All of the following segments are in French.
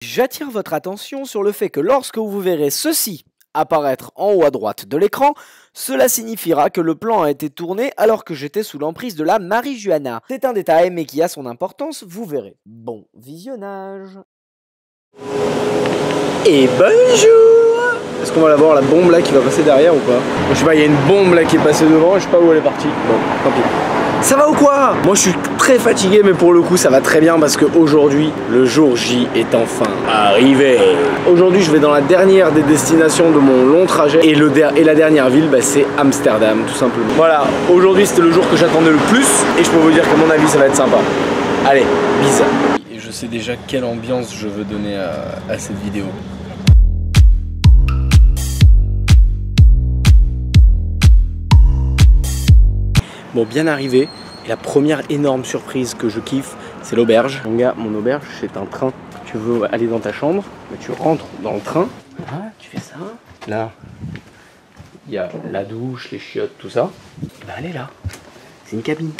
J'attire votre attention sur le fait que lorsque vous verrez ceci apparaître en haut à droite de l'écran, cela signifiera que le plan a été tourné alors que j'étais sous l'emprise de la marijuana. C'est un détail mais qui a son importance, vous verrez. Bon visionnage. Et bonjour! Est-ce qu'on va la voir la bombe là qui va passer derrière ou pas? Je sais pas, il y a une bombe là qui est passée devant et je sais pas où elle est partie. Bon, tant pis. Ça va ou quoi? Moi je suis très fatigué mais pour le coup ça va très bien parce qu'aujourd'hui le jour J est enfin arrivé. Aujourd'hui je vais dans la dernière des destinations de mon long trajet et la dernière ville bah, c'est Amsterdam tout simplement. Voilà, aujourd'hui c'était le jour que j'attendais le plus et je peux vous dire qu'à mon avis ça va être sympa. Allez, bisous. Et je sais déjà quelle ambiance je veux donner à cette vidéo. Bon, bien arrivé, et la première énorme surprise que je kiffe, c'est l'auberge. Mon gars, mon auberge, c'est un train. Tu veux aller dans ta chambre, bah, tu rentres dans le train, voilà, tu fais ça. Là, il y a la douche, les chiottes, tout ça. Et bah, elle est là, c'est une cabine.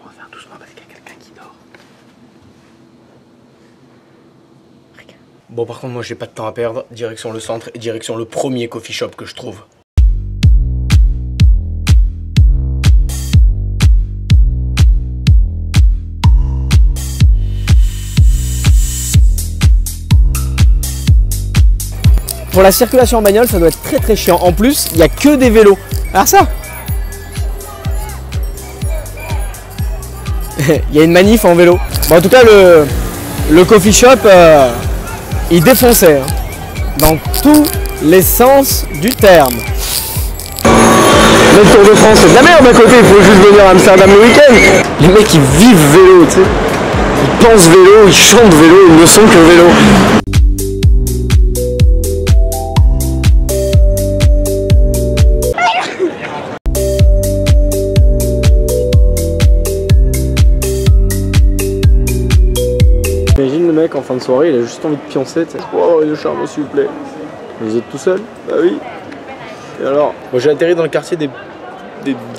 On va faire doucement parce qu'il y a quelqu'un qui dort. Regarde. Bon, par contre, moi, j'ai pas de temps à perdre. Direction le centre et direction le premier coffee shop que je trouve. Pour la circulation en bagnole, ça doit être très chiant. En plus, il n'y a que des vélos. Alors ça, il y a une manif en vélo. Bon, en tout cas, le coffee shop, il défonçait. Hein, dans tous les sens du terme. Le Tour de France, c'est de la merde à côté, il faut juste venir à Amsterdam le week-end. Les mecs, ils vivent vélo, tu sais. Ils pensent vélo, ils chantent vélo, ils ne sont que vélo. Imagine le mec en fin de soirée, il a juste envie de pioncer, tu sais. Oh, le charme s'il vous plaît. Vous êtes tout seul? Bah oui. Et alors, moi j'ai atterri dans le quartier des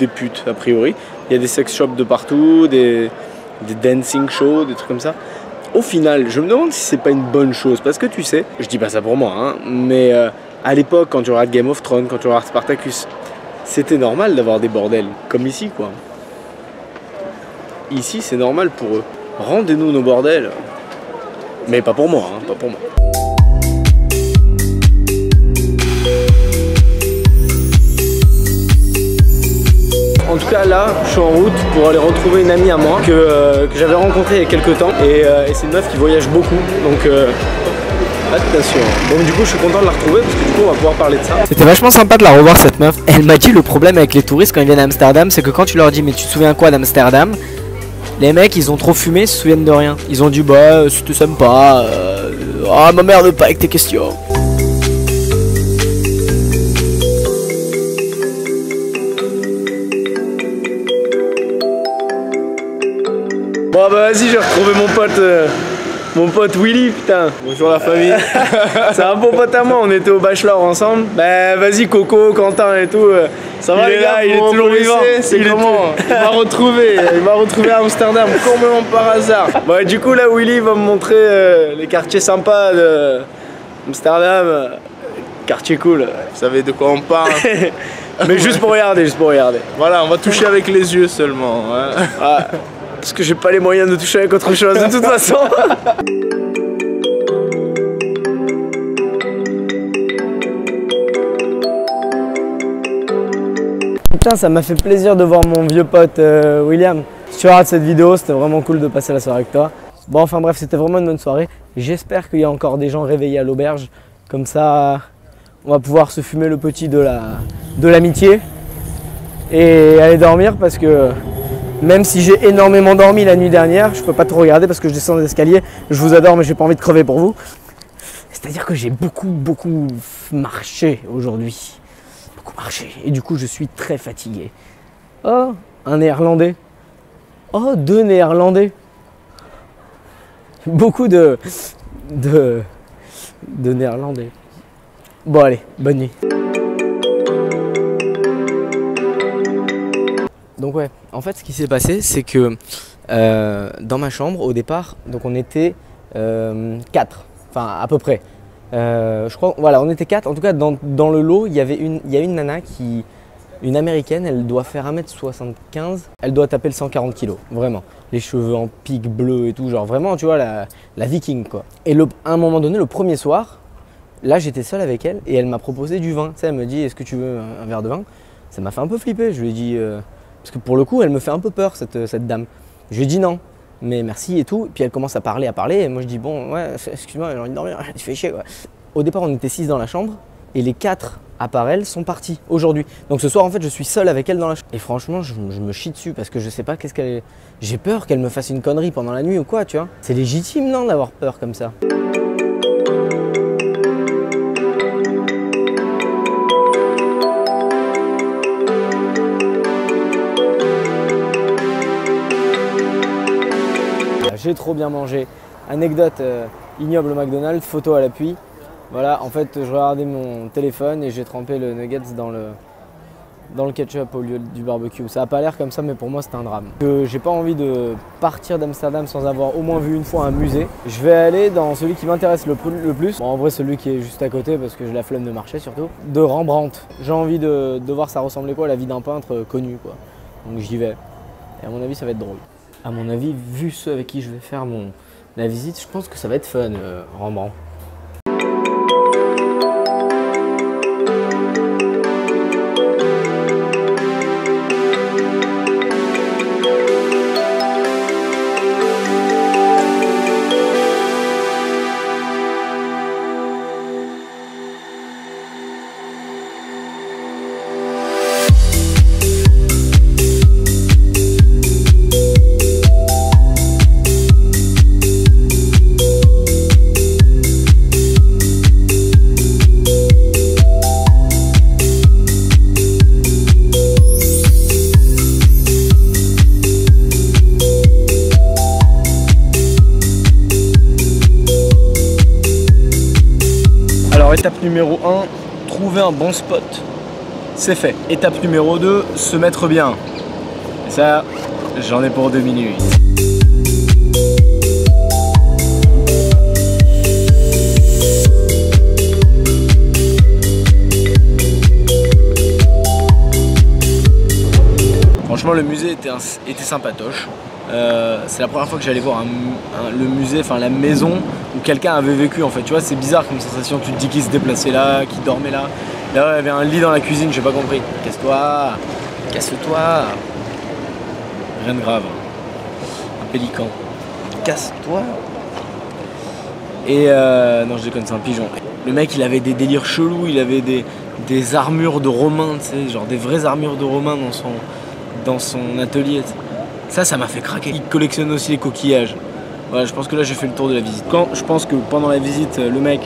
putes, a priori. Il y a des sex shops de partout, des dancing shows, des trucs comme ça. Au final, je me demande si c'est pas une bonne chose, parce que tu sais, je dis pas ça pour moi, hein, mais à l'époque, quand tu regardes Game of Thrones, quand tu regardes Spartacus, c'était normal d'avoir des bordels, comme ici quoi. Ici, c'est normal pour eux. Rendez-nous nos bordels. Mais pas pour moi, hein, pas pour moi. En tout cas là, je suis en route pour aller retrouver une amie à moi que j'avais rencontrée il y a quelques temps et c'est une meuf qui voyage beaucoup donc attention. Donc du coup je suis content de la retrouver parce que du coup on va pouvoir parler de ça. C'était vachement sympa de la revoir cette meuf. Elle m'a dit le problème avec les touristes quand ils viennent à Amsterdam, c'est que quand tu leur dis mais tu te souviens quoi d'Amsterdam, les mecs ils ont trop fumé, ils se souviennent de rien. Ils ont dit bah c'était sympa, ah ma merde pas avec tes questions. Bon bah vas-y, j'ai retrouvé mon pote Willy, putain. Bonjour la famille. C'est un bon pote à moi, on était au bachelor ensemble. Bah vas-y Coco, Quentin et tout. Ça va les gars, il est toujours vivant. C'est comment? Il m'a retrouvé à Amsterdam, complètement par hasard. Bon du coup là Willy va me montrer les quartiers sympas de Amsterdam. Quartier cool. Vous savez de quoi on parle. Mais juste pour regarder, Voilà, on va toucher avec les yeux seulement. Hein. Ah. Parce que j'ai pas les moyens de toucher avec autre chose de toute façon. Putain, ça m'a fait plaisir de voir mon vieux pote William. Si tu regardes cette vidéo, c'était vraiment cool de passer la soirée avec toi. Bon, enfin bref, c'était vraiment une bonne soirée. J'espère qu'il y a encore des gens réveillés à l'auberge. Comme ça, on va pouvoir se fumer le petit de l'amitié et aller dormir parce que même si j'ai énormément dormi la nuit dernière, je peux pas trop regarder parce que je descends des escaliers. Je vous adore mais j'ai pas envie de crever pour vous. C'est-à-dire que j'ai beaucoup marché aujourd'hui. Beaucoup marché. Et du coup je suis très fatigué. Oh, un néerlandais. Oh, deux néerlandais. Beaucoup de néerlandais. Bon allez, bonne nuit. Donc ouais, en fait ce qui s'est passé c'est que dans ma chambre au départ, donc on était 4, enfin à peu près. Je crois, voilà, on était 4. En tout cas, dans le lot, il y a une nana une américaine, elle doit faire 1m75, elle doit taper le 140 kg, vraiment. Les cheveux en pique bleu et tout, genre vraiment, tu vois, la viking quoi. Et à un moment donné, le premier soir, là j'étais seul avec elle et elle m'a proposé du vin. Tu sais, elle me dit, est-ce que tu veux un verre de vin? Ça m'a fait un peu flipper, je lui ai dit, parce que pour le coup, elle me fait un peu peur cette dame. Je lui ai dit non, mais merci et tout. Puis elle commence à parler, et moi je dis, bon, ouais, excuse-moi, j'ai envie de dormir, tu fais chier quoi. Au départ, on était 6 dans la chambre et les 4 à part elle sont partis aujourd'hui. Donc ce soir en fait je suis seul avec elle dans la chambre. Et franchement je me chie dessus parce que je sais pas qu'est-ce qu'elle... J'ai peur qu'elle me fasse une connerie pendant la nuit ou quoi, tu vois. C'est légitime non d'avoir peur comme ça. J'ai trop bien mangé. Anecdote ignoble au McDonald's, photo à l'appui. Voilà, en fait, je regardais mon téléphone et j'ai trempé le nuggets dans le ketchup au lieu du barbecue. Ça n'a pas l'air comme ça, mais pour moi, c'est un drame. J'ai pas envie de partir d'Amsterdam sans avoir au moins vu une fois un musée. Je vais aller dans celui qui m'intéresse le plus. Bon, en vrai, celui qui est juste à côté parce que j'ai la flemme de marcher surtout. De Rembrandt. J'ai envie de voir ça ressemblait quoi à la vie d'un peintre connu, quoi. Donc j'y vais. Et à mon avis, ça va être drôle. À mon avis, vu ceux avec qui je vais faire la visite, je pense que ça va être fun, Rembrandt. Alors étape numéro 1, trouver un bon spot, c'est fait. Étape numéro 2, se mettre bien. Et ça, j'en ai pour 2 minutes. Franchement, le musée était sympatoche. C'est la première fois que j'allais voir le musée, enfin la maison où quelqu'un avait vécu en fait. Tu vois, c'est bizarre comme sensation. Tu te dis qu'il se déplaçait là, qu'il dormait là. Là, il y avait un lit dans la cuisine, j'ai pas compris. Casse-toi, casse-toi. Rien de grave. Un pélican. Casse-toi. Et non, je déconne, c'est un pigeon. Le mec, il avait des délires chelous, il avait des armures de Romains, tu sais, genre des vraies armures de Romains dans son atelier. Ça m'a fait craquer. Il collectionne aussi les coquillages. Voilà, je pense que là j'ai fait le tour de la visite. Je pense que pendant la visite, le mec,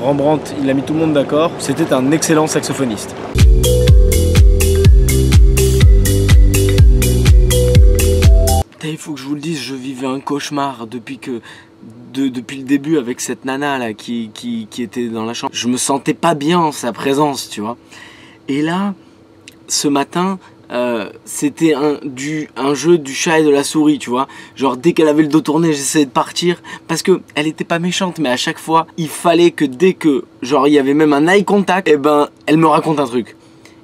Rembrandt, il a mis tout le monde d'accord. C'était un excellent saxophoniste. Il faut que je vous le dise, je vivais un cauchemar depuis le début avec cette nana là qui était dans la chambre. Je me sentais pas bien en sa présence, tu vois. Et là, ce matin, c'était un jeu du chat et de la souris, tu vois. Genre dès qu'elle avait le dos tourné, j'essayais de partir parce que elle était pas méchante, mais à chaque fois, il fallait que dès que genre il y avait même un eye contact, et ben elle me raconte un truc.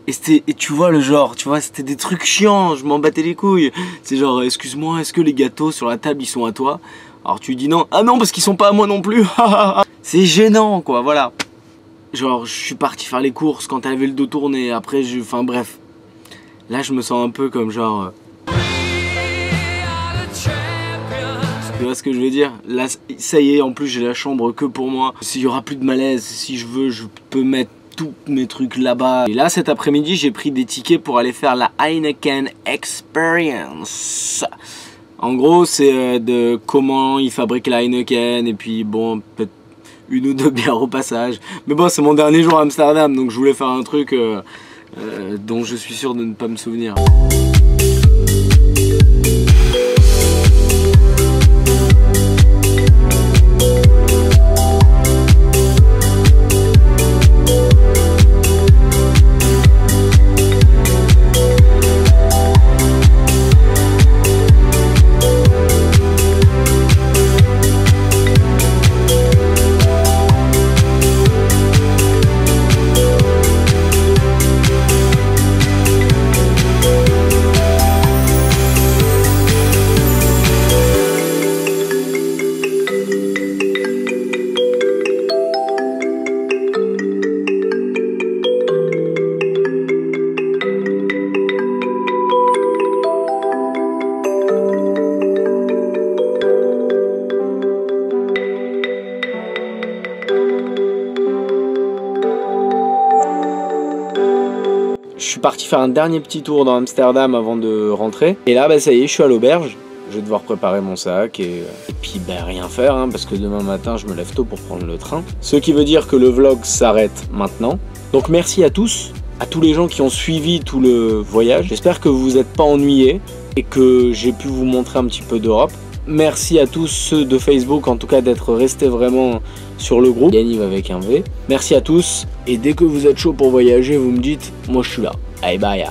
Et tu vois le genre, tu vois, c'était des trucs chiants, je m'en battais les couilles. C'est genre, excuse-moi, est-ce que les gâteaux sur la table ils sont à toi? Alors tu dis non, ah non parce qu'ils sont pas à moi non plus. C'est gênant quoi, voilà. Genre je suis parti faire les courses quand elle avait le dos tourné, après enfin bref. Là je me sens un peu comme genre... Tu vois ce que je veux dire? Là ça y est, en plus j'ai la chambre que pour moi. S'il y aura plus de malaise, si je veux, je peux mettre tous mes trucs là-bas. Et là cet après-midi j'ai pris des tickets pour aller faire la Heineken Experience. En gros c'est de comment ils fabriquent la Heineken et puis bon peut-être une ou deux bières au passage. Mais bon c'est mon dernier jour à Amsterdam donc je voulais faire un truc dont je suis sûr de ne pas me souvenir. suis parti faire un dernier petit tour dans Amsterdam avant de rentrer. Et là, bah, ça y est, je suis à l'auberge. Je vais devoir préparer mon sac et puis bah, rien faire hein, parce que demain matin, je me lève tôt pour prendre le train. Ce qui veut dire que le vlog s'arrête maintenant. Donc merci à tous les gens qui ont suivi tout le voyage. J'espère que vous vous êtes pas ennuyés et que j'ai pu vous montrer un petit peu d'Europe. Merci à tous ceux de Facebook en tout cas d'être restés vraiment sur le groupe. Yaniv avec un V. Merci à tous et dès que vous êtes chaud pour voyager, vous me dites, moi je suis là. Allez bye.